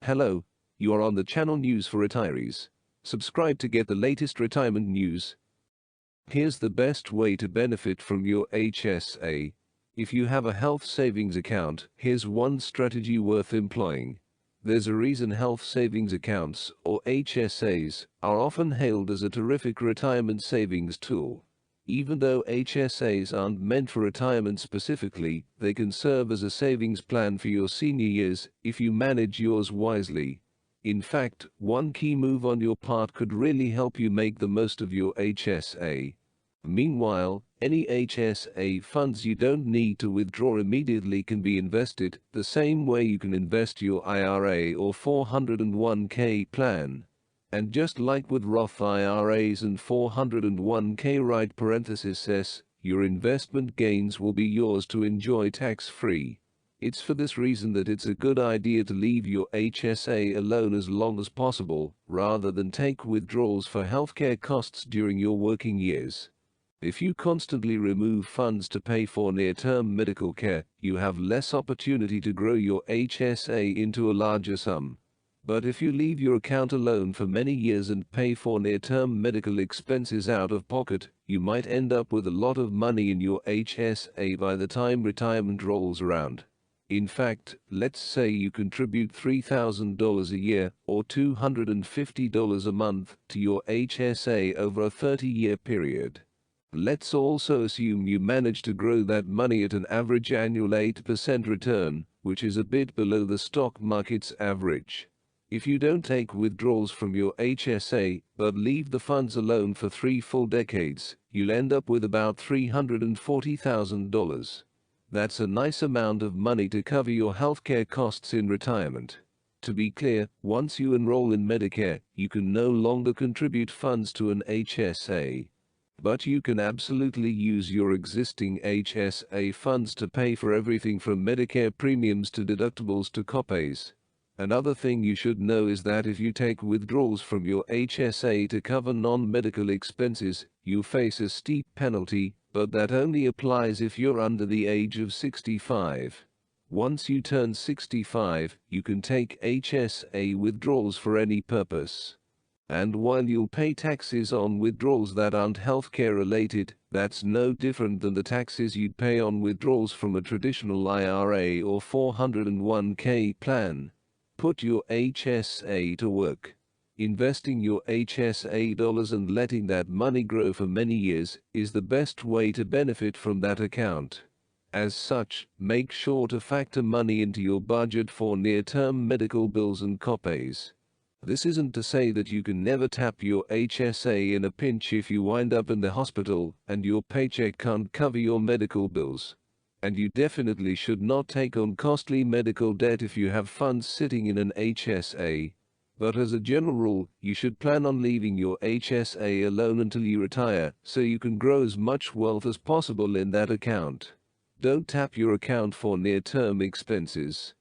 Hello, you are on the channel News for Retirees. Subscribe to get the latest retirement news. Here's the best way to benefit from your HSA. If you have a health savings account, here's one strategy worth employing. There's a reason health savings accounts, or HSAs, are often hailed as a terrific retirement savings tool. Even though HSAs aren't meant for retirement specifically, they can serve as a savings plan for your senior years if you manage yours wisely. In fact, one key move on your part could really help you make the most of your HSA. Meanwhile, any HSA funds you don't need to withdraw immediately can be invested the same way you can invest your IRA or 401k plan. And just like with Roth IRAs and 401k right parenthesis S, your investment gains will be yours to enjoy tax-free. It's for this reason that it's a good idea to leave your HSA alone as long as possible, rather than take withdrawals for healthcare costs during your working years. If you constantly remove funds to pay for near-term medical care, you have less opportunity to grow your HSA into a larger sum. But if you leave your account alone for many years and pay for near-term medical expenses out of pocket, you might end up with a lot of money in your HSA by the time retirement rolls around. In fact, let's say you contribute $3,000 a year or $250 a month to your HSA over a 30-year period. Let's also assume you manage to grow that money at an average annual 8% return, which is a bit below the stock market's average. If you don't take withdrawals from your HSA, but leave the funds alone for 3 full decades, you'll end up with about $340,000. That's a nice amount of money to cover your healthcare costs in retirement. To be clear, once you enroll in Medicare, you can no longer contribute funds to an HSA. But you can absolutely use your existing HSA funds to pay for everything from Medicare premiums to deductibles to copays. Another thing you should know is that if you take withdrawals from your HSA to cover non-medical expenses, you face a steep penalty, but that only applies if you're under the age of 65. Once you turn 65, you can take HSA withdrawals for any purpose. And while you'll pay taxes on withdrawals that aren't healthcare related, that's no different than the taxes you'd pay on withdrawals from a traditional IRA or 401k plan. Put your HSA to work. Investing your HSA dollars and letting that money grow for many years is the best way to benefit from that account. As such, make sure to factor money into your budget for near-term medical bills and copays. This isn't to say that you can never tap your HSA in a pinch if you wind up in the hospital and your paycheck can't cover your medical bills. And you definitely should not take on costly medical debt if you have funds sitting in an HSA. But as a general rule, you should plan on leaving your HSA alone until you retire, so you can grow as much wealth as possible in that account. Don't tap your account for near-term expenses.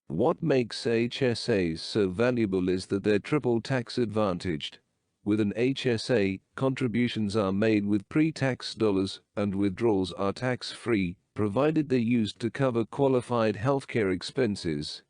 What makes HSAs so valuable is that they're triple tax advantaged. With an HSA, contributions are made with pre-tax dollars, and withdrawals are tax-free, provided they're used to cover qualified healthcare expenses.